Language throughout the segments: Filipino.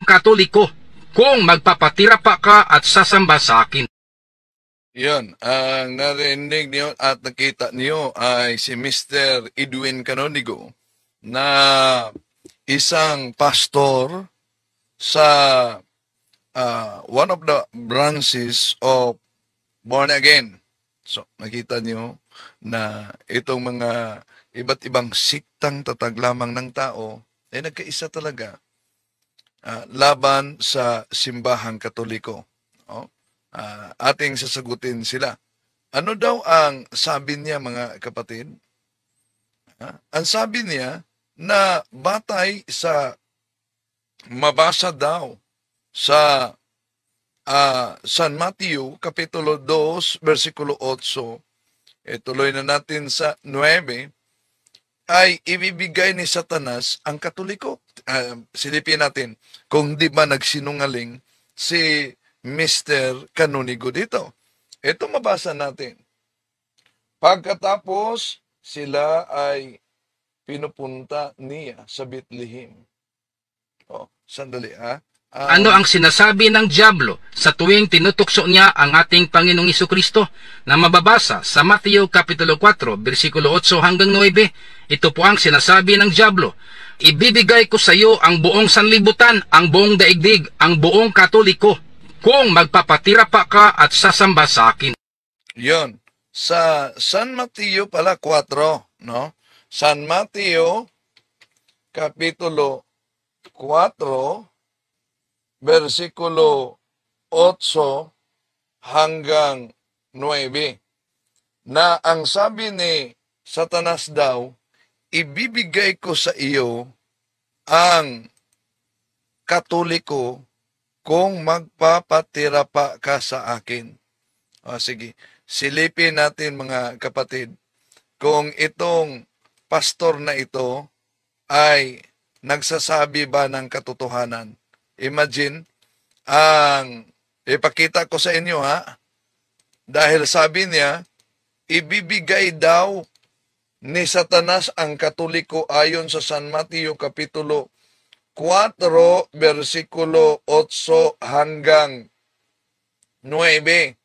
Katoliko kung magpapatira pa ka at sasamba sa akin. Yun, ang narinig niyo at nakita niyo ay si Mr. Edwin Canonigo na isang pastor sa one of the branches of Born Again. So, nakita niyo na itong mga iba't ibang siktang tatag lamang ng tao ay nagkaisa talaga laban sa simbahang Katoliko. Oh? Ating sasagutin sila. Ano daw ang sabi niya, mga kapatid? Ang sabi niya na batay sa mabasa daw sa San Mateo Kapitulo 2, versikulo 8, tuloy na natin sa 9, ay ibibigay ni Satanas ang Katoliko. Silipin natin kung di ba nagsinungaling si Mr. Canonigo dito. Ito mabasa natin. Pagkatapos, sila ay pinupunta niya sa Bethlehem. Sandali Ano ang sinasabi ng Diablo sa tuwing tinutukso niya ang ating Panginoong Jesucristo na mababasa sa Mateo Kapitulo 4, versikulo 8 hanggang 9? Ito po ang sinasabi ng Diablo. Ibibigay ko sa iyo ang buong sanlibutan, ang buong daigdig, ang buong Katoliko, kung magpapatira pa ka at sasamba sa akin. Yon. Sa San Mateo pala 4, no? San Mateo Kapitulo 4, versikulo 8 hanggang 9, na ang sabi ni Satanas daw, ibibigay ko sa iyo ang Katoliko kung magpapatira pa ka sa akin. Sige, silipin natin, mga kapatid, kung itong pastor na ito ay nagsasabi ba ng katotohanan. Imagine, ipakita ko sa inyo dahil sabi niya, ibibigay daw ni Satanas ang Katoliko ayon sa San Mateo Kapitulo 4, versikulo 8 hanggang 9.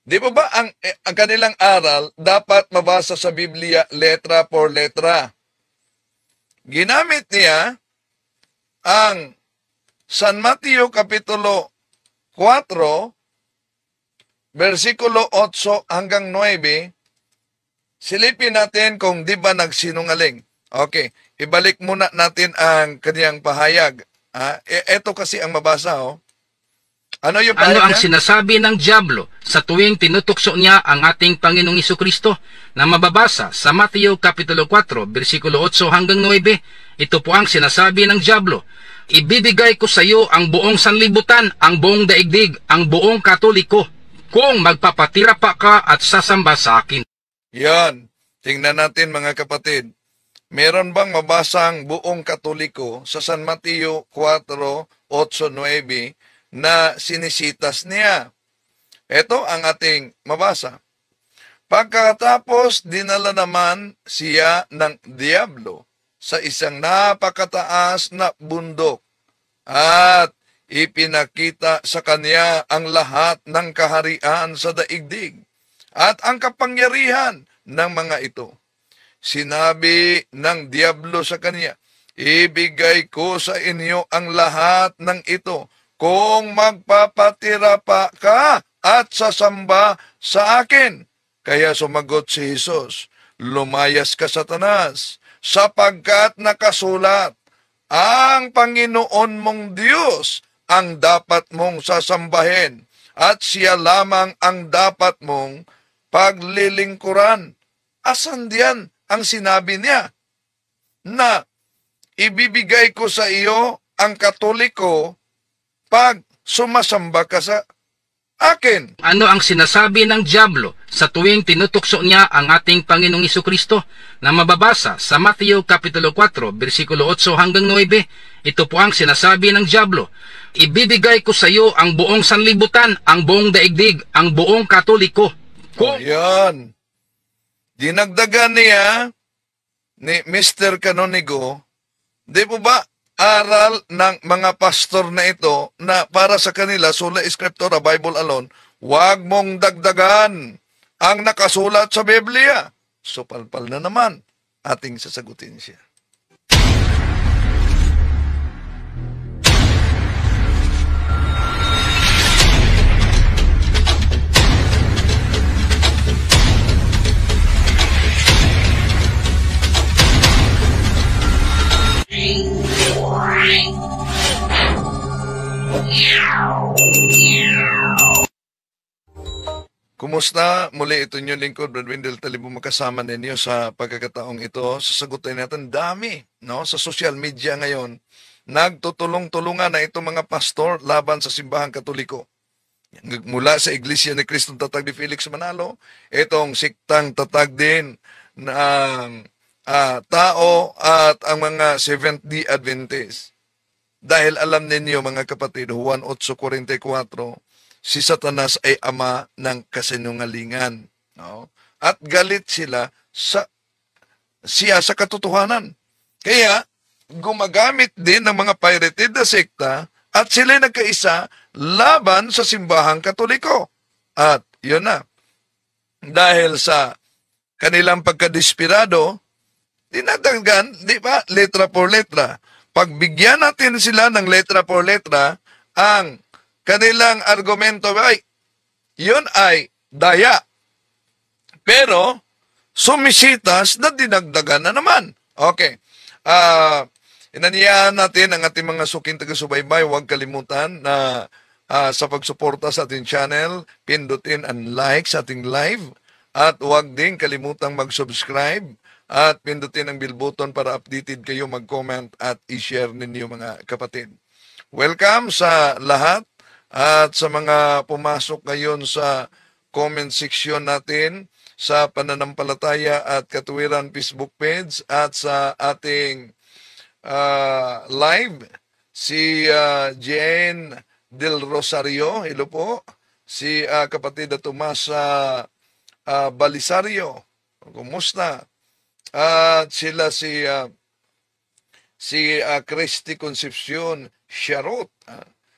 Di ba ang kanilang aral dapat mabasa sa Biblia letra por letra? Ginamit niya ang San Mateo Kapitulo 4, versikulo 8 hanggang 9. Silipin natin kung di ba nagsinungaling. Okay, ibalik muna natin ang kanyang pahayag. Ito kasi ang mabasa. Ano yung pahayag Ano ang niya? sinasabi ng Diablo sa tuwing tinutukso niya ang ating Panginoong Jesucristo na mababasa sa Mateo Kapitulo 4, versikulo 8 hanggang 9? Ito po ang sinasabi ng Diablo. Ibibigay ko sa iyo ang buong sanlibutan, ang buong daigdig, ang buong Katoliko, kung magpapatira pa ka at sasamba sa akin. Yan. Tingnan natin, mga kapatid. Meron bang mabasang buong Katoliko sa San Mateo 4, 8, 9 na sinisitas niya? Ito ang ating mabasa. Pagkatapos, dinala naman siya ng Diablo sa isang napakataas na bundok at ipinakita sa kanya ang lahat ng kaharian sa daigdig at ang kapangyarihan ng mga ito. Sinabi ng Diablo sa kanya, ibigay ko sa inyo ang lahat ng ito kung magpapatira pa ka at sasamba sa akin. Kaya sumagot si Jesus, lumayas ka, Satanas, sapagkat nakasulat, ang Panginoon mong Diyos ang dapat mong sasambahin at siya lamang ang dapat mong paglilingkuran. Asan diyan ang sinabi niya na ibibigay ko sa iyo ang Katoliko pag sumasamba ka sa akin? Ano ang sinasabi ng Diablo sa tuwing tinutukso niya ang ating Panginoong Jesucristo na mababasa sa Mateo Kapitulo 4, versikulo 8 hanggang 9? Ito po ang sinasabi ng Diablo. Ibibigay ko sa iyo ang buong sanlibutan, ang buong daigdig, ang buong Katoliko. Yan. Dinagdagan niya ni Mr. Canonigo, di po ba, aral ng mga pastor na ito na para sa kanila, sola scriptura, Bible alone, huwag mong dagdagan ang nakasulat sa Biblia. So palpal na naman, ating sasagutin siya. Kumusta? Muli ito nyo lingkod, Brad Wendell Talibo, makasama ninyo sa pagkakataong ito. Sasagutin natin dami, no? Sa social media ngayon, nagtutulong-tulungan na itong mga pastor laban sa simbahang Katoliko. Mula sa Iglesia ni Kristong Tatag ni Felix Manalo, itong siktang tatag din ng tao at ang mga Seventh-day Adventist. Dahil alam ninyo mga kapatid, Juan 8:44, si Satanas ay ama ng kasinungalingan. No? At galit siya sa katotohanan. Kaya, gumagamit din ng mga pirated na sekta at sila nagkaisa laban sa simbahang Katoliko. At yun na, dahil sa kanilang pagkadesperado, dinadagdagan, di ba, letra por letra. Pagbigyan natin sila ng letra por letra, ang kanilang argumento ay, yun ay daya. Pero, sumisitas na dinagdagan na naman. Okay. Inanyayahan natin ang ating mga suking taga-subaybay. Huwag kalimutan na sa pagsuporta sa ating channel, pindutin ang like sa ating live. At huwag din kalimutang mag-subscribe at pindutin ang bell button para updated kayo, mag-comment at i-share ninyo mga kapatid. Welcome sa lahat. At sa mga pumasok ngayon sa comment section natin, sa Pananampalataya at Katuwiran Facebook page at sa ating live, si Jane Del Rosario, hello po, si kapatid na Tomasa Balisario, kumusta? At sila si Christy Concepcion Sharot,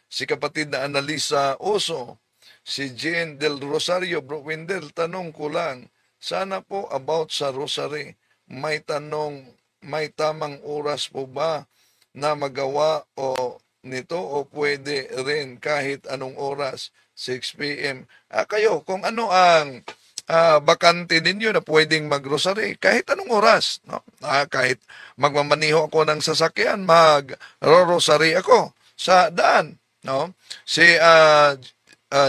si kapatid na Analisa Oso, si Jane Del Rosario. Bro Wendell, tanong ko lang, sana po about sa rosary, may tamang oras po ba na magawa o nito o pwede rin kahit anong oras, 6 p.m. Kayo, kung ano ang bakante ninyo na pwedeng mag-rosary, kahit anong oras. No? Kahit magmamaniho ako ng sasakyan, mag-rosary ako sa daan. No? Si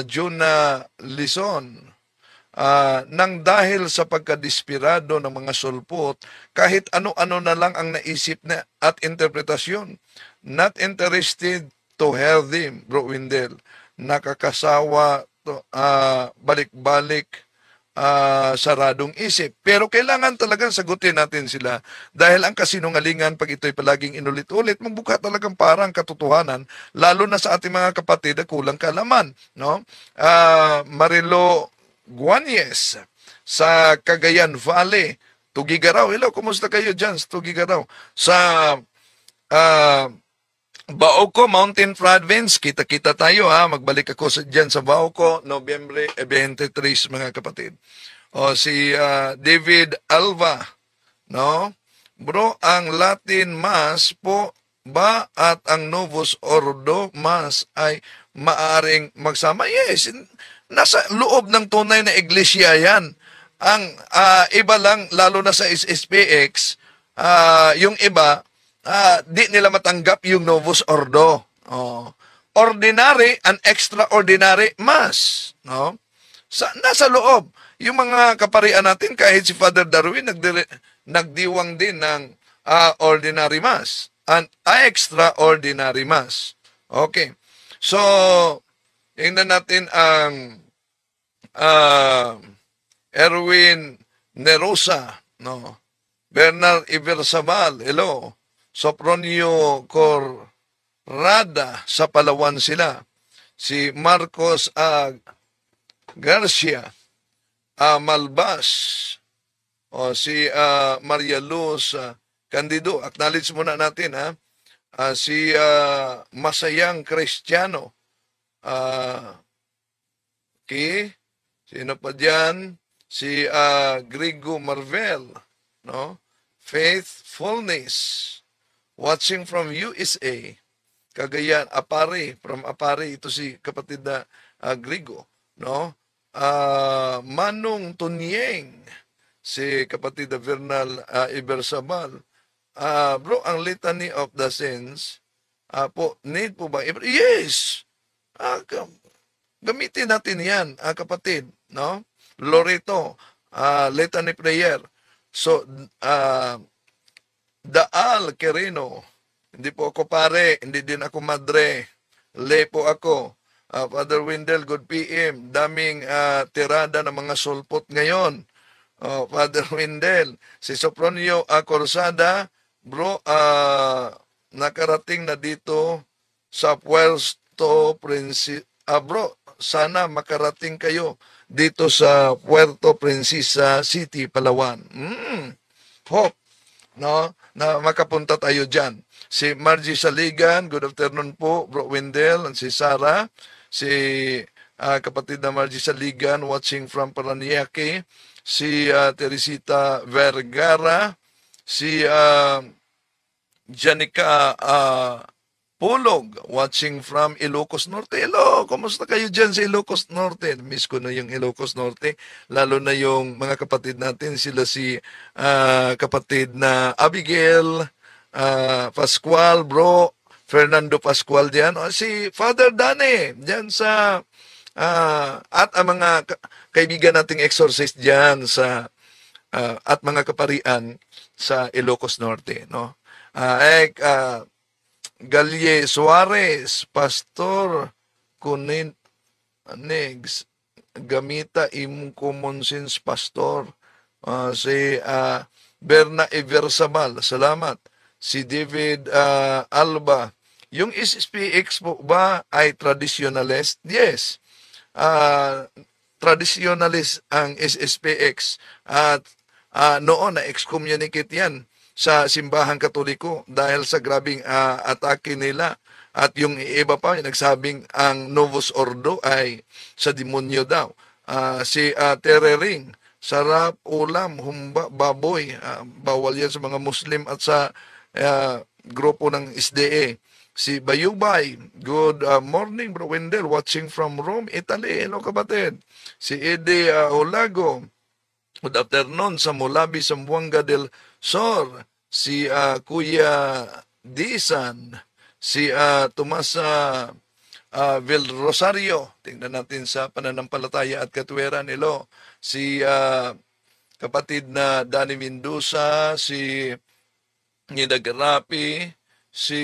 Juna Lison, nang dahil sa pagkadesperado ng mga sulpot, kahit ano-ano na lang ang naisip na at interpretasyon, not interested to hear them, Bro Wendell, nakakasawa, balik-balik, saradong isip. Pero kailangan talagang sagutin natin sila dahil ang kasinungalingan, pag ito'y palaging inulit-ulit, magbuka talagang parang katotohanan, lalo na sa ating mga kapatid na kulang kaalaman. No? Marilo Guanyes sa Cagayan Valley, Tugigaraw. Hello, kumusta kayo dyan sa Tugigaraw? Sa Bauco Mountain Province, kita-kita tayo ha. Magbalik ako dyan sa Bauco, Nobyembre 23, mga kapatid. O si David Alva, no? Bro, ang Latin Mass po ba at ang Novus Ordo Mass ay maaring magsama? Yes, nasa loob ng tunay na iglesia yan. Ang iba lang, lalo na sa SSPX, yung iba, di nila matanggap yung Novus Ordo. Ordinary and extraordinary mass. No? Nasa loob. Yung mga kaparian natin, kahit si Father Darwin, nagdiwang din ng ordinary mass and extraordinary mass. Okay. So, tingnan natin ang Erwin Nerosa, no? Bernard Ibersabal, hello. Sopronio Corrada, sa Palawan sila. Si Marcos Garcia, Malbas, o si Maria Luz Candido. Acknowledge muna natin, ha? si Masayang Kristiyano. Okay, sino pa dyan? Si Grigo Marvel, no? Faithfulness, watching from USA. Cagayan, Apari, from Apari, ito si kapatid na Grigo, no? Manong Tunyeng, si kapatid na Vernal Ibersabal. Bro, ang Litany of the Saints, po, need po ba? Yes! Gamitin natin yan, kapatid, no? Loreto, Litany Prayer. So, Daal Quirino, hindi po ako pare, hindi din ako madre, le po ako. Father Wendell, good PM, daming tirada ng mga sulpot ngayon. Father Wendell, si Sopronio Corsada, bro, nakarating na dito sa Puerto Princesa. Bro, sana makarating kayo dito sa Puerto Princesa City, Palawan. Hope, no, na makapunta tayo dyan. Si Margie Saligan, good afternoon po, Bro Wendell, and si Sarah, si kapatid na Margie Saligan, watching from Paranaque, si Teresita Vergara, si Janica Pulog, watching from Ilocos Norte. Hello, kumusta kayo dyan sa Ilocos Norte? Miss ko na yung Ilocos Norte, lalo na yung mga kapatid natin, sila si kapatid na Abigail Pascual, bro, Fernando Pascual dyan, o si Father Dane, dyan sa, at ang mga kaibigan nating exorcist dyan sa, at mga kaparian sa Ilocos Norte, no? Galye Suarez, Pastor Kunin Negs, Gamita imong common sense, Pastor. Si Berna Eversabal, salamat. Si David Alba, yung SSPX po ba ay traditionalist? Yes. Traditionalist ang SSPX at noon na-excommunicate yan sa simbahang Katoliko dahil sa grabing atake nila. At yung iba pa, nagsabing ang Novus Ordo ay sa demonyo daw. Si Terering, sarap ulam, humba, baboy. Bawal yan sa mga Muslim at sa grupo ng SDA. Si Bayubay, good morning, Bro Wendell, watching from Rome, Italy. Hello, kapatid. Si Eddie Olago, good afternoon sa Mulabi, Zamboanga del Sur. Si Kuya Disan, si Tomas Vil Rosario, tingnan natin sa pananampalataya at katwiran nilo. Si kapatid na Danny Mendoza, si Nida Garapi, si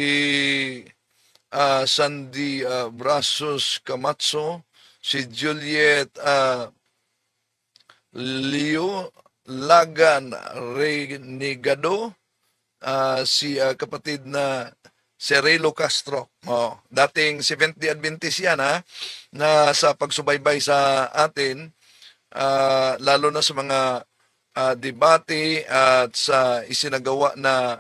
Sandy Brasos Camacho, si Juliet Leo Lagan Renegado, si kapatid na Cerelo Castro, dating Seventh-day Adventist yan, na sa pagsubaybay sa atin, lalo na sa mga debate at sa isinagawa na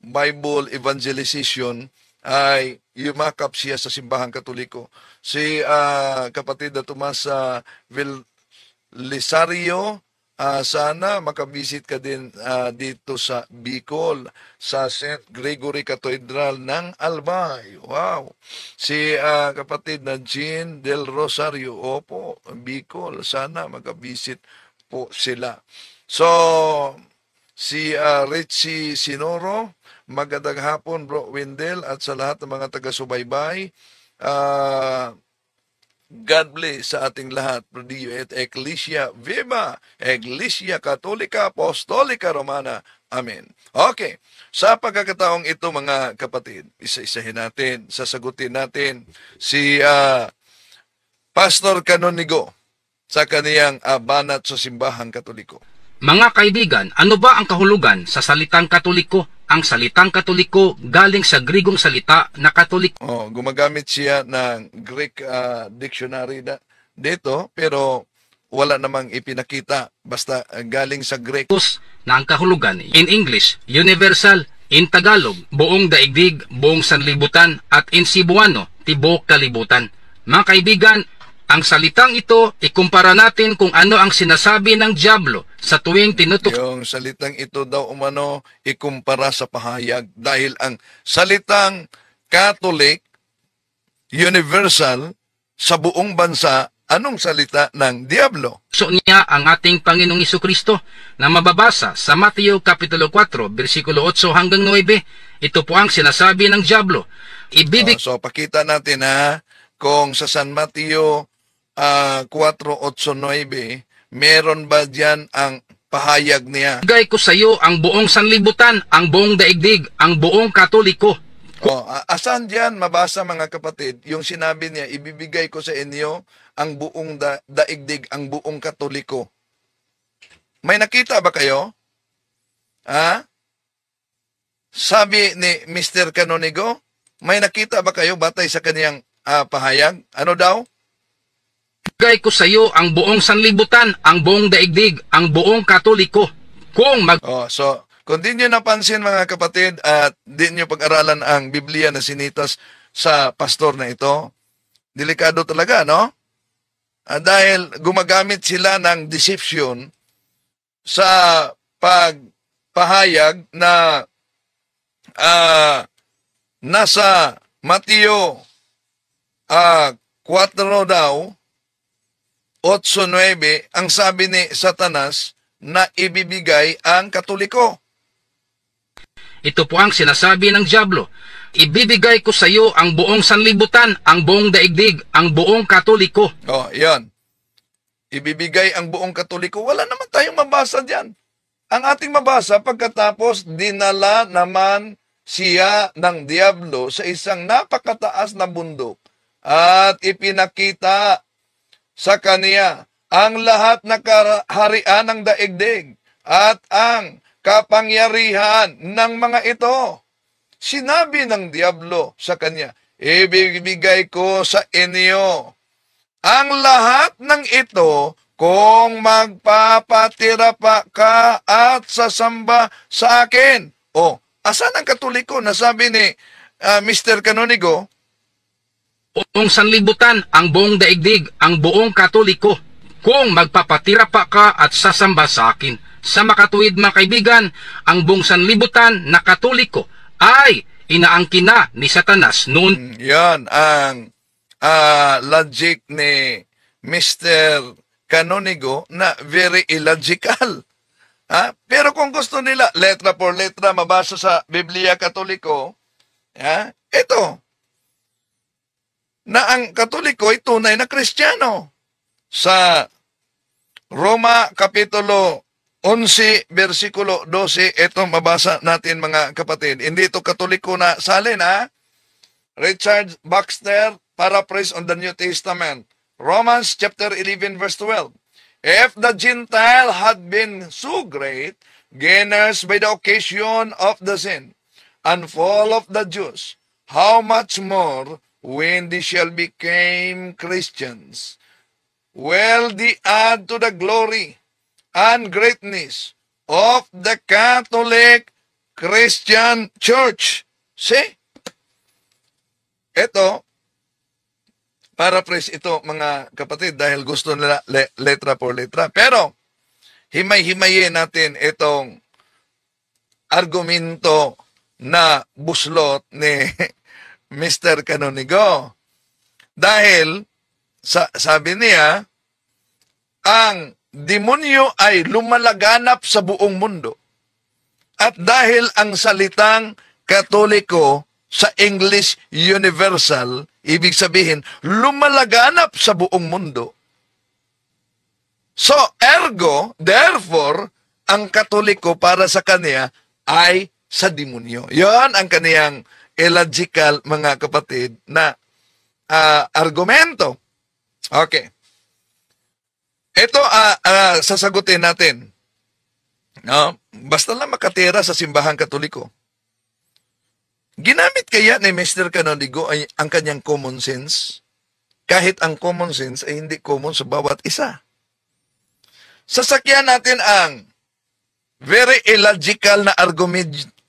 Bible evangelization, ay yumakap siya sa simbahang Katoliko. Si kapatid na Tomas Vilisario, sana makabisit ka din dito sa Bicol, sa St. Gregory Cathedral ng Albay. Wow! Si kapatid na Jean Del Rosario, opo, Bicol, sana makabisit po sila. So, si Richie Sinoro, magandang hapon, Bro Wendell, at sa lahat ng mga taga-subaybay. God bless sa ating lahat. Prodio et Ecclesia Viva, Ecclesia Catholica Apostolica Romana. Amen. Okay. Sa pagkakataong ito, mga kapatid, isa-isahin natin, sasagutin natin si Pastor Canonigo sa kaniyang banat sa simbahang Katoliko. Mga kaibigan, ano ba ang kahulugan sa salitang Katoliko? Ang salitang Katoliko galing sa Grigong salita na Katolik. Gumagamit siya ng Greek dictionary dito, pero wala namang ipinakita, basta galing sa Greek. Na ang kahulugan in English, universal, In Tagalog, buong daigdig, buong sanlibutan, at in Cebuano, tibok kalibutan. Mga kaibigan, ang salitang ito, ikumpara natin kung ano ang sinasabi ng dyablo sa tuwing tinutok. Yung salitang ito daw umano ikumpara sa pahayag dahil ang salitang Catholic, universal, sa buong bansa, anong salita ng Diablo? So niya ang ating Panginoong Isukristo na mababasa sa Mateo Kapitulo 4, versikulo 8 hanggang 9. Ito po ang sinasabi ng dyablo. So pakita natin kung sa San Mateo 4:8-9, meron ba diyan ang pahayag niya? Ibigay ko sa iyo ang buong sanlibutan, ang buong daigdig, ang buong Katoliko. Asan diyan mabasa mga kapatid? Yung sinabi niya, ibibigay ko sa inyo ang buong daigdig, ang buong Katoliko. May nakita ba kayo? Sabi ni Mr. Canonigo, may nakita ba kayo batay sa kaniyang pahayag? Ano daw? Ibigay ko sa iyo ang buong sanlibutan, ang buong daigdig, ang buong Katoliko. So, kung di nyo napansin mga kapatid at di nyo pag-aralan ang Biblia na sinitas sa pastor na ito, delikado talaga, no? Dahil gumagamit sila ng deception sa pagpahayag na nasa Mateo 4 daw, 8-9, ang sabi ni Satanas na ibibigay ang Katoliko. Ito po ang sinasabi ng dyablo. Ibibigay ko sa iyo ang buong sanlibutan, ang buong daigdig, ang buong Katoliko. Yan. Ibibigay ang buong Katoliko. Wala naman tayong mabasa diyan. Ang ating mabasa, pagkatapos dinala naman siya ng Diablo sa isang napakataas na bundok at ipinakita sa kaniya ang lahat na kaharian ng daigdig at ang kapangyarihan ng mga ito. Sinabi ng Diablo sa kanya, ibibigay ko sa inyo ang lahat ng ito kung magpapatira pa ka at sasamba sa akin. Asan ang Katoliko? Nasabi ni Mr. Canonigo, buong sanlibutan, ang buong daigdig, ang buong Katoliko, kung magpapatira pa ka at sasamba sa akin. Sa makatuwid mga kaibigan, ang buong sanlibutan na Katoliko ay inaangkin na ni Satanas noon. Yan ang logic ni Mr. Canonigo na very illogical. Pero kung gusto nila, letra por letra, mabasa sa Biblia Katoliko, ito, na ang Katoliko ay tunay na Kristiyano. Sa Roma Kapitulo 11, versikulo 12, ito mabasa natin mga kapatid. Hindi ito Katoliko na salin, Richard Baxter, paraphrase on the New Testament. Romans chapter 11, verse 12. If the Gentile had been so great, gainers by the occasion of the sin, and fall of the Jews, how much more when they shall become Christians, will they add to the glory and greatness of the Catholic Christian Church. See? Ito, paraphrase ito mga kapatid dahil gusto nila letra por letra. Pero, himay-himayin natin itong argumento na buslot ni Mr. Canonigo. Dahil, sabi niya, ang demonyo ay lumalaganap sa buong mundo. At dahil ang salitang Katoliko sa English universal, ibig sabihin, lumalaganap sa buong mundo. So, ergo, therefore, ang Katoliko para sa kanya ay sa demonyo. Yan ang kaniyang illogical, mga kapatid, na argumento. Okay. Ito, sasagutin natin. No? Basta lang makatira sa simbahang Katoliko. Ginamit kaya ni Mr. Canonigo ay ang kanyang common sense? Kahit ang common sense ay hindi common sa bawat isa. Sasakyan natin ang very illogical na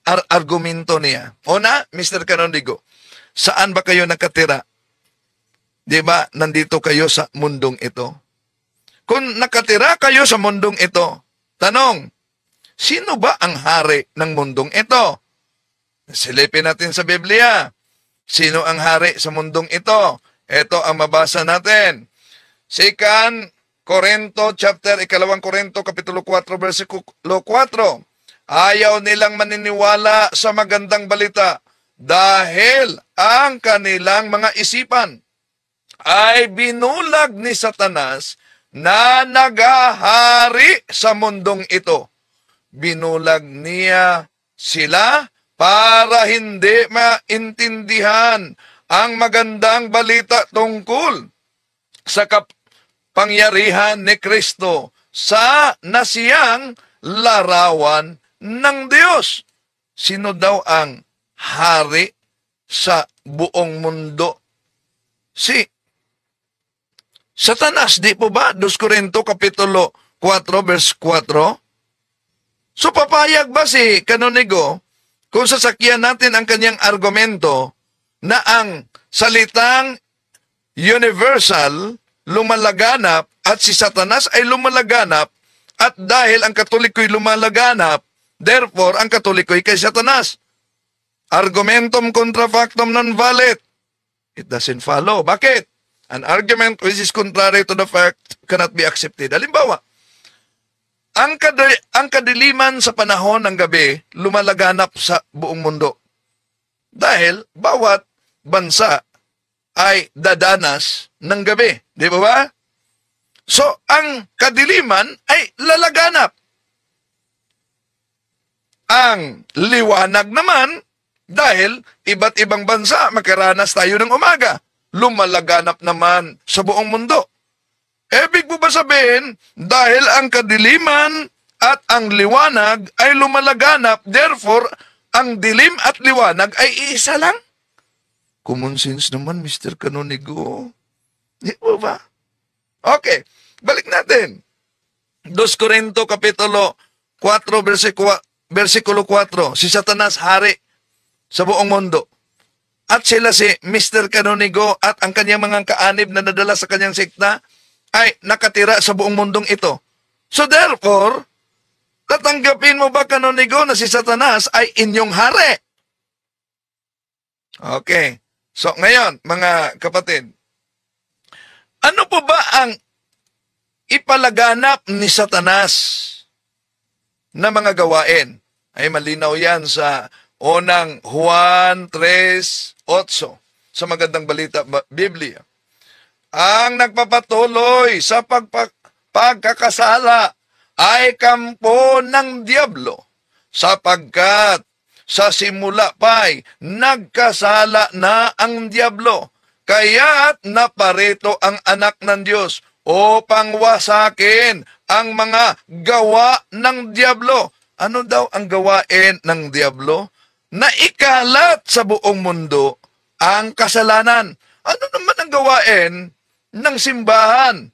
argumento niya. Una, Mr. Canonigo, saan ba kayo nakatira? Di ba, nandito kayo sa mundong ito? Kung nakatira kayo sa mundong ito, tanong, sino ba ang hari ng mundong ito? Silipin natin sa Biblia. Sino ang hari sa mundong ito? Ito ang mabasa natin. 2 Korinto chapter, 2 Korinto kapitulo 4, versikulo 4. Ayaw nilang maniniwala sa magandang balita dahil ang kanilang mga isipan ay binulag ni Satanas na nagahari sa mundong ito. Binulag niya sila para hindi maintindihan ang magandang balita tungkol sa kapangyarihan ni Kristo sa nasiyang larawan ng Diyos. Sino daw ang hari sa buong mundo? Si Satanas, di po ba? 2 Korinto kapitulo 4 verse 4. So papayag ba si Canonigo kung sasakyan natin ang kanyang argumento na ang salitang universal lumalaganap at si Satanas ay lumalaganap at dahil ang Katoliko'y lumalaganap, therefore ang Katoliko'y kay Satanas. Argumentum contra factum non valid. It doesn't follow. Bakit? An argument which is contrary to the fact cannot be accepted. Halimbawa, ang kadiliman sa panahon ng gabi lumalaganap sa buong mundo. Dahil bawat bansa ay dadanas ng gabi. Di ba ba? So, ang kadiliman ay lalaganap. Ang liwanag naman, dahil iba't ibang bansa makaranas tayo ng umaga, lumalaganap naman sa buong mundo. Ibig po ba sabihin, dahil ang kadiliman at ang liwanag ay lumalaganap, therefore, ang dilim at liwanag ay iisa lang? Common sense naman, Mr. Canonigo. Di ba? Okay, balik natin. 2 Korinto kapitulo 4, versikulo 4. Si Satanas hari sa buong mundo. At sila si Mr. Canonigo at ang kanyang mga kaanib na nadala sa kanyang sekta ay nakatira sa buong mundong ito. So therefore, tatanggapin mo ba, Canonigo, na si Satanas ay inyong hari? Okay. So ngayon, mga kapatid, ano po ba ang ipalaganap ni Satanas na mga gawain? Ay malinaw yan sa unang Juan 3:8 sa Magandang Balita Biblia. Ang nagpapatuloy sa pagkakasala ay kampo ng diablo, sapagkat sa simula pa'y nagkasala na ang diablo, kaya't naparito ang anak ng Diyos upang wasakin ang mga gawa ng diablo. Ano daw ang gawain ng diablo? Na ikalat sa buong mundo ang kasalanan. Ano naman ang gawain ng simbahan?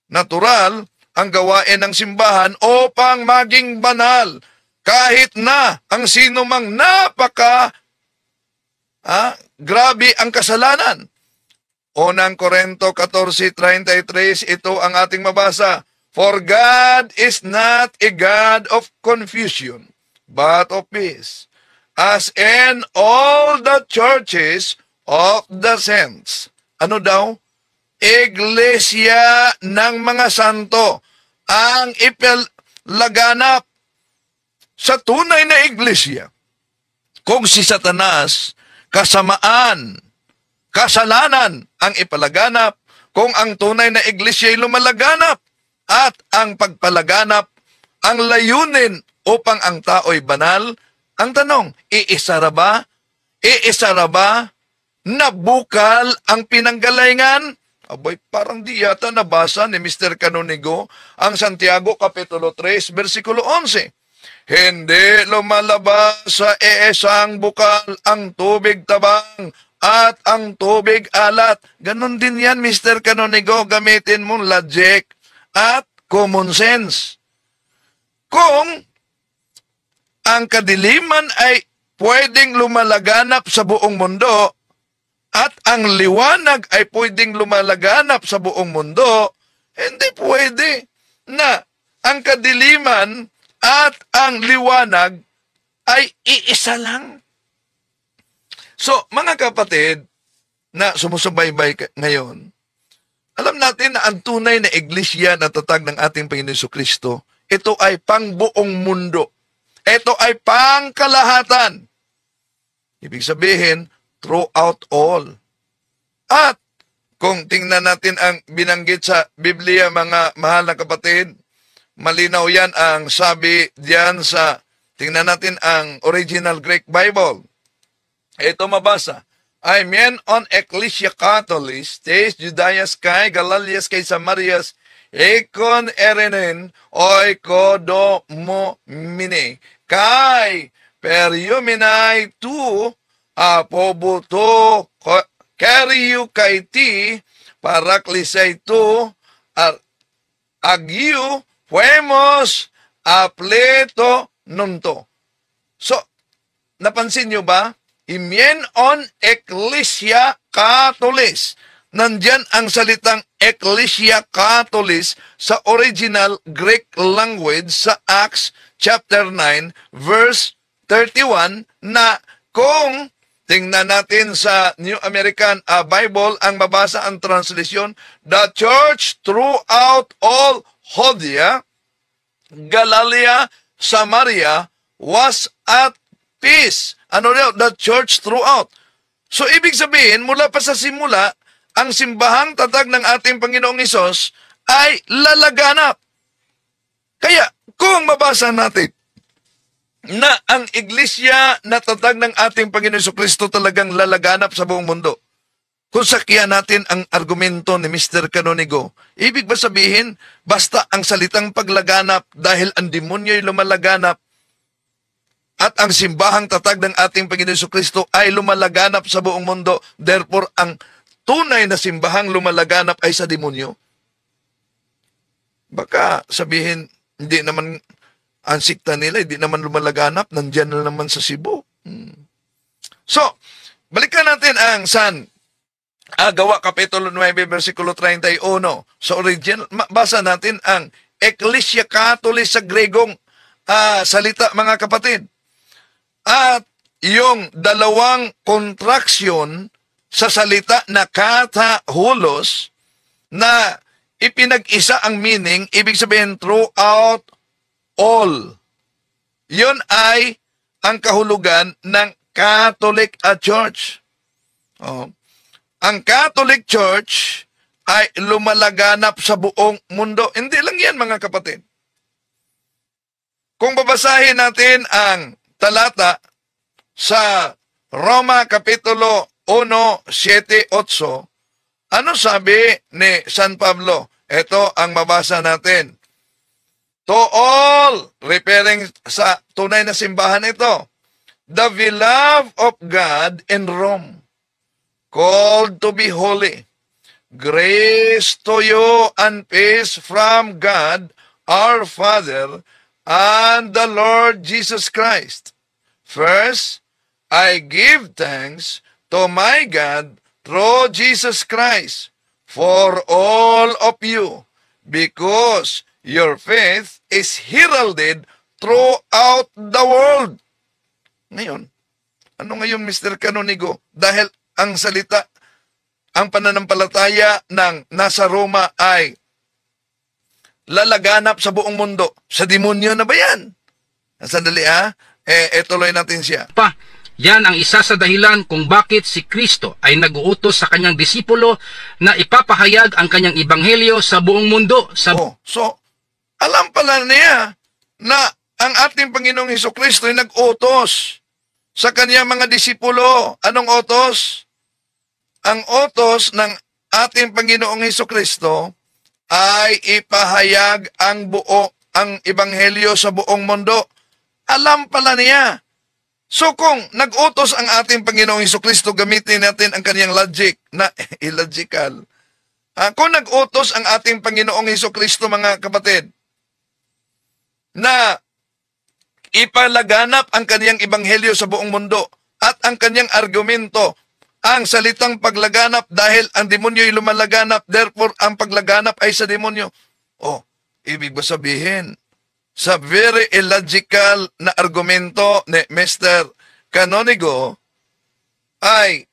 Natural, ang gawain ng simbahan upang maging banal. Kahit na ang sino mang grabe ang kasalanan. Unang Korinto 14:33, ito ang ating mabasa. For God is not a God of confusion, but of peace, as in all the churches of the saints. Ano daw? Iglesia ng mga santo ang ipalaganap sa tunay na iglesia. Kung si Satanas, kasamaan, kasalanan ang ipalaganap, kung ang tunay na iglesia ay lumalaganap, at ang pagpalaganap, ang layunin upang ang tao'y banal, ang tanong, iisara ba? Iisara ba na bukal ang pinanggalingan? Aboy, parang di yata nabasa ni Mr. Canonigo ang Santiago Kapitulo 3, versikulo 11. Hindi lumalabas sa iisang bukal ang tubig tabang at ang tubig alat. Ganon din yan, Mr. Canonigo, gamitin mong logic at common sense. Kung ang kadiliman ay pwedeng lumalaganap sa buong mundo at ang liwanag ay pwedeng lumalaganap sa buong mundo, hindi pwede na ang kadiliman at ang liwanag ay iisa lang. So, mga kapatid na sumusubaybay ngayon, alam natin na ang tunay na iglesia na tatag ng ating Panginoon Jesucristo, ito ay pangbuong mundo. Ito ay pangkalahatan. Ibig sabihin, throughout all. At kung tingnan natin ang binanggit sa Biblia, mga mahal na kapatid, malinaw yan ang sabi diyan sa, tingnan natin ang original Greek Bible. Ito mabasa. I mean on Ecclesia Catholis, tes Judaeas kai Galalias kai Samarias, ekon erenen oikodomomine, kai periuminai tu apobuto kariu kai ti paraklisay tu agiu fuemos apleto nunto. So, napansin nyo ba? Imien on Ecclesia Catholis. Nandyan ang salitang Ecclesia Catholis sa original Greek language sa Acts chapter 9 verse 31 na kung tingnan natin sa New American Bible, ang mabasa ang translation, the church throughout all Judea, Galilee, Samaria was at peace. Ano daw? The church throughout. So, ibig sabihin, mula pa sa simula, ang simbahang tatag ng ating Panginoong Hesus ay lalaganap. Kaya, kung mabasa natin na ang iglesia na tatag ng ating Panginoong Jesucristo talagang lalaganap sa buong mundo, kung sakyan natin ang argumento ni Mr. Canonigo, ibig ba sabihin, basta ang salitang paglaganap dahil ang demonyo'y lumalaganap, at ang simbahang tatag ng ating Panginoon Jesucristo ay lumalaganap sa buong mundo, therefore ang tunay na simbahang lumalaganap ay sa demonyo? Baka sabihin, hindi naman ang sikta nila, hindi naman lumalaganap, nandyan na naman sa Cebu. So, balikan natin ang San Gawa Kapitulo 9, versikulo 31. Sa original, basa natin ang Ecclesia Catholis sa Gregong salita, mga kapatid. At yung dalawang kontraksyon sa salita na katahulos na ipinag-isa ang meaning, ibig sabihin throughout all. Yun ay ang kahulugan ng Catholic Church. Ang Catholic Church ay lumalaganap sa buong mundo. Hindi lang yan, mga kapatid. Kung babasahin natin ang talata sa Roma Kapitulo 1, 7, 8, ano sabi ni San Pablo? Ito ang mabasa natin. To all, referring sa tunay na simbahan ito, the beloved of God in Rome, called to be holy, grace to you and peace from God, our Father, and the Lord Jesus Christ. First, I give thanks to my God through Jesus Christ for all of you, because your faith is heralded throughout the world. Ngayon, ano ngayon, Mr. Canonigo? Dahil ang salita, ang pananampalataya ng nasa Roma ay lalaganap sa buong mundo. Sa demonyo na ba yan? Sandali tuloy natin siya. Yan ang isa sa dahilan kung bakit si Kristo ay nag-uutos sa kanyang disipulo na ipapahayag ang kanyang ebanghelyo sa buong mundo. So, alam pala niya na ang ating Panginoong Hesukristo ay nag-utos sa kanyang mga disipulo. Anong utos? Ang utos ng ating Panginoong Hesukristo ay ipahayag ang ebanghelyo sa buong mundo. Alam pala niya. So kung nag-utos ang ating Panginoong Hesukristo, gamitin natin ang kanyang logic na illogical. Kung nag-utos ang ating Panginoong Hesukristo, mga kapatid, na ipalaganap ang kaniyang ebanghelyo sa buong mundo at ang kaniyang argumento, ang salitang paglaganap dahil ang demonyo ay lumalaganap, therefore ang paglaganap ay sa demonyo. Oh, ibig ba sabihin, sa very illogical na argumento ni Mr. Canonigo ay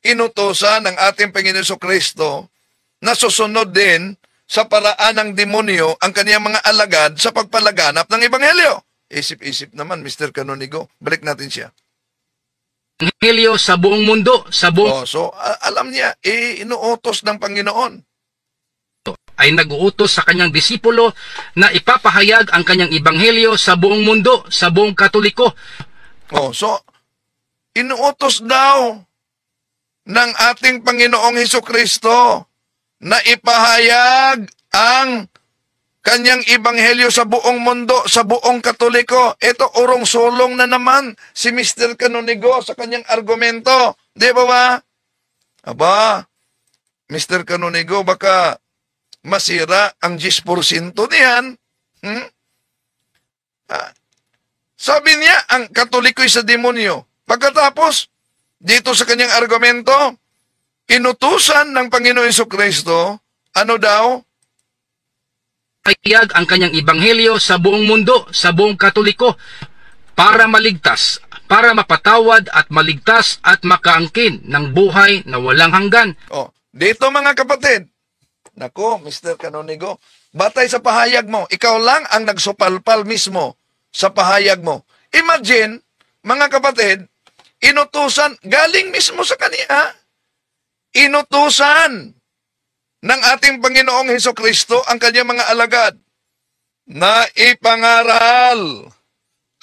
inutosan ng ating Panginoon Kristo na susunod din sa paraan ng demonyo ang kaniyang mga alagad sa pagpalaganap ng ebanghelyo. Isip-isip naman, Mr. Canonigo. Balik natin siya. Ebanghelyo sa buong mundo, sa buong Alam niya, inuutos ng Panginoon. ay nag-uutos sa kanyang disipulo na ipapahayag ang kanyang ebanghelyo sa buong mundo, sa buong Katoliko. Inuutos daw ng ating Panginoong Hesukristo na ipahayag ang kanyang ebanghelyo sa buong mundo, sa buong Katoliko. Ito, urong-sulong na naman si Mr. Canonigo sa kanyang argumento. Di ba ba? Aba, Mr. Canonigo, baka masira ang 10% niyan. Sabi niya, ang Katoliko'y sa demonyo. Pagkatapos, dito sa kanyang argumento, inutusan ng Panginoon Jesucristo, ano daw? Ipahayag ang kanyang ebanghelyo sa buong mundo, sa buong Katoliko, para maligtas, para mapatawad at maligtas at makaangkin ng buhay na walang hanggan. Dito mga kapatid, nako, Mr. Canonigo, batay sa pahayag mo, ikaw lang ang nagsupalpal mismo sa pahayag mo. Imagine, mga kapatid, inutusan, galing mismo sa kaniya, inutusan ng ating Panginoong Hesukristo ang kanyang mga alagad na ipangaral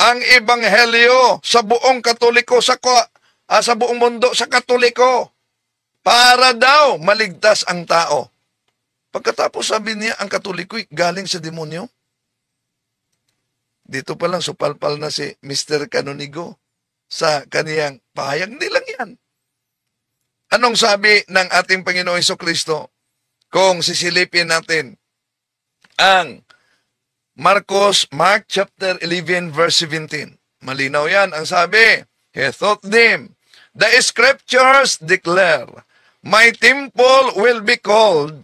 ang ebanghelyo sa buong Katoliko, sa buong mundo, sa Katoliko, para daw maligtas ang tao. Pagkatapos sabi niya, ang Katoliko'y galing sa demonyo. Dito pa lang supalpal na si Mr. Canonigo sa kaniyang pahayag. Hindi lang yan. Anong sabi ng ating Panginoong Jesucristo kung sisilipin natin ang Mark chapter 11 verse 17? Malinaw yan. Ang sabi, He taught them, the scriptures declare, my temple will be called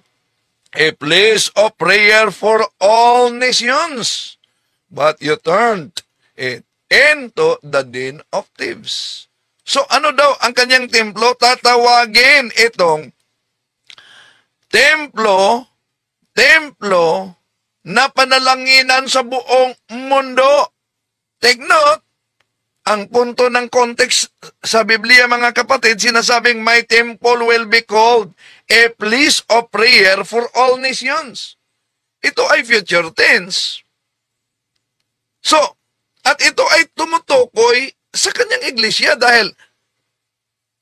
a place of prayer for all nations. But you turned it into the den of thieves. So ano daw ang kanyang templo? Tatawagin itong templo na panalanginan sa buong mundo. Take note, ang punto ng context sa Biblia, mga kapatid, sinasabing my temple will be called a place of prayer for all nations. Ito ay future tense. So, at ito ay tumutukoy sa kanyang iglesia dahil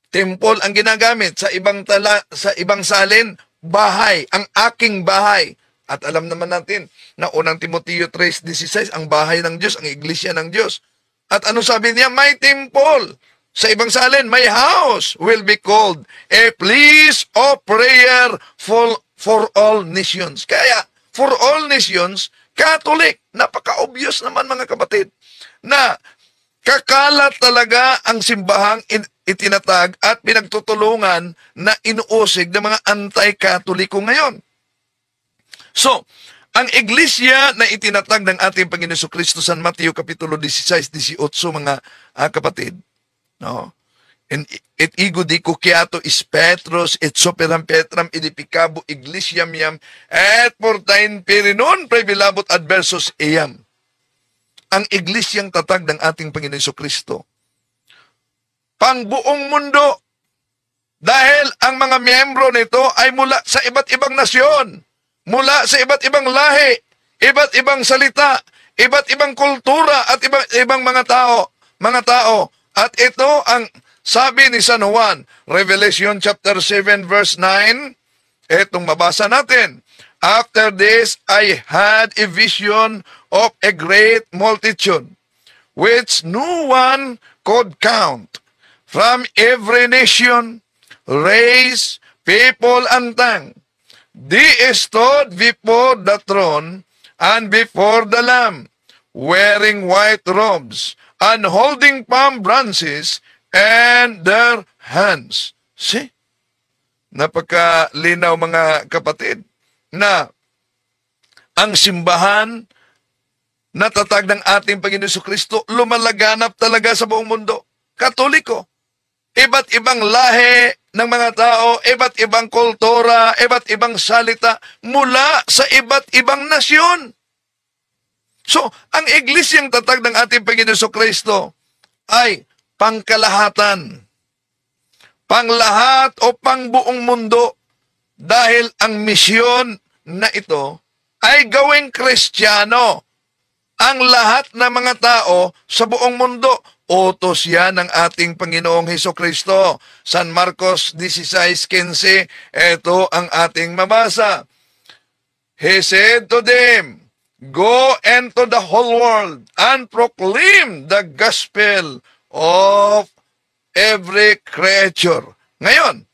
temple ang ginagamit, sa ibang salin, bahay, ang aking bahay. At alam naman natin na unang Timoteo 3:16, ang bahay ng Diyos, ang iglesia ng Diyos. At ano sabi niya? My temple. Sa ibang salin, my house will be called a place of prayer for all nations. Kaya, for all nations, Catholic, napaka-obvious naman mga kapatid, na kakalat talaga ang simbahang itinatag at pinagtutulungan na inuusig ng mga anti-Katoliko ngayon. So, ang iglesia na itinatag ng ating Panginoon Jesucristo sa Mateo Kapitulo 16-18, mga kapatid, no? Et ego di cuciato is Petros, et soperam Petram, edipicabo iglesiam iam, et portain perinon prebilabot adversus iam. Ang iglesyang tatag ng ating Panginoon Jesucristo, pang buong mundo, dahil ang mga miyembro nito ay mula sa iba't ibang nasyon, mula sa iba't ibang lahi, iba't ibang salita, iba't ibang kultura, at iba't ibang mga tao. At ito ang sabi ni San Juan, Revelation chapter 7 verse 9, etong mabasa natin. After this, I had a vision of a great multitude, which no one could count, from every nation, race, people, and tongue. They stood before the throne and before the Lamb, wearing white robes, and holding palm branches in their hands. See? Napakalinaw mga kapatid na ang simbahan na tatag ng ating Panginoon Jesucristo lumalaganap talaga sa buong mundo. Katoliko. Iba't ibang lahi ng mga tao, iba't ibang kultura, iba't ibang salita mula sa iba't ibang nasyon. So, ang iglesyang tatag ng ating Panginoon Jesucristo ay pangkalahatan, panglahat o pangbuong mundo dahil ang misyon na ito ay gawing Kristiyano ang lahat ng mga tao sa buong mundo. Utos yan ng ating Panginoong Hesukristo. San Marcos 16:15, ito ang ating mabasa. He said to them, "Go into the whole world and proclaim the gospel of every creature." Ngayon,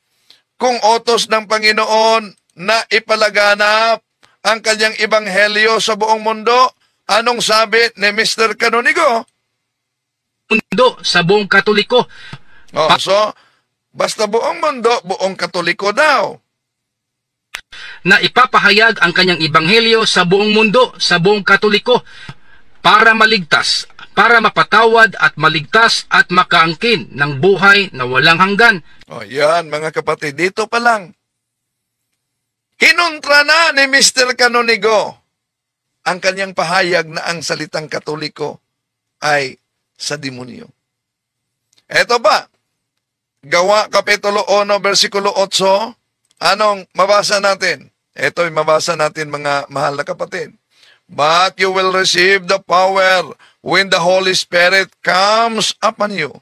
kung utos ng Panginoon na ipalaganap ang kanyang ebanghelyo sa buong mundo, anong sabi ni Mr. Canonigo? Mundo sa buong Katoliko. So, basta buong mundo, buong Katoliko daw. Na ipapahayag ang kanyang ebanghelyo sa buong mundo, sa buong Katoliko, para maligtas, para mapatawad at maligtas at makaangkin ng buhay na walang hanggan. Yan mga kapatid, dito pa lang. Kinontra na ni Mr. Canonigo ang kanyang pahayag na ang salitang Katoliko ay sa demonyo. Eto ba? Gawa Kapitulo 1, versikulo 8. Anong mabasa natin? Ito'y mabasa natin mga mahal na kapatid. But you will receive the power when the Holy Spirit comes upon you,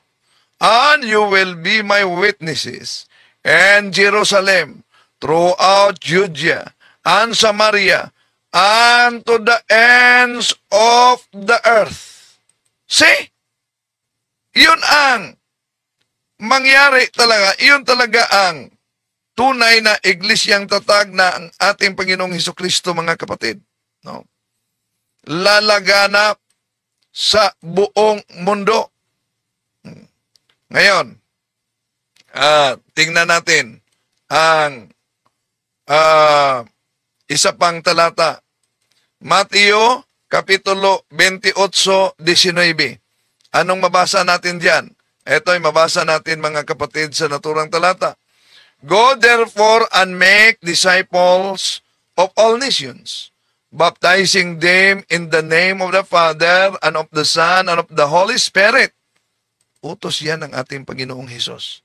and you will be my witnesses in Jerusalem, throughout Judea and Samaria, and to the ends of the earth. See? Yun ang mangyari talaga. Yun talaga ang tunay na iglesyang tatag na ang ating Panginoong Hesukristo, mga kapatid. No? Lalaganap sa buong mundo. Ngayon, tingnan natin ang isa pang talata. Mateo, Kapitulo 28:19. Anong mabasa natin diyan? Ito'y mabasa natin mga kapatid sa naturang talata. Go therefore and make disciples of all nations, baptizing them in the name of the Father and of the Son and of the Holy Spirit. Utos yan ng ating Panginoong Hesus.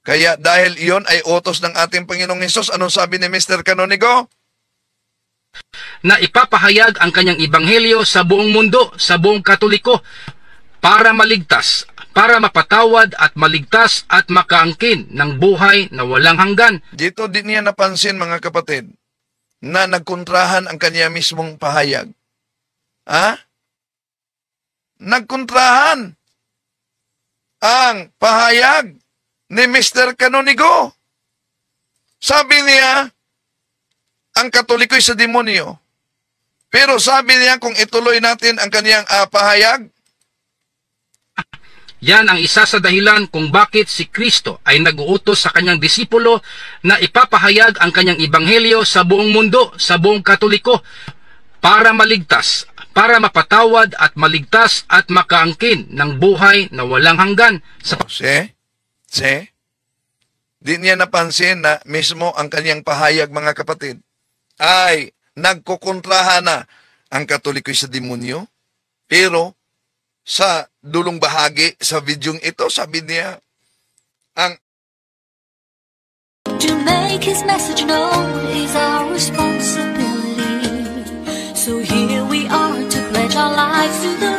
Kaya dahil iyon ay utos ng ating Panginoong Hesus, anong sabi ni Mr. Canonigo? Na ipapahayag ang kanyang ebanghelyo sa buong mundo, sa buong Katoliko, para maligtas, para mapatawad at maligtas at makaangkin ng buhay na walang hanggan. Dito din niya napansin mga kapatid na nagkontrahan ang kanya mismong pahayag. Nagkontrahan ang pahayag ni Mr. Canonigo. Sabi niya, ang Katoliko'y sa demonyo. Pero sabi niya kung ituloy natin ang kanyang pahayag, yan ang isa sa dahilan kung bakit si Kristo ay nag-uutos sa kanyang disipulo na ipapahayag ang kanyang ebanghelyo sa buong mundo, sa buong Katoliko, para maligtas, para mapatawad at maligtas at makaangkin ng buhay na walang hanggan. Di niya napansin na mismo ang kanyang pahayag, mga kapatid, ay nagkukontrahan na ang Katoliko'y sa demonyo, pero sa dulong bahagi sa videong ito, sabi niya, to make his message known is our responsibility. So here we are to pledge our lives to the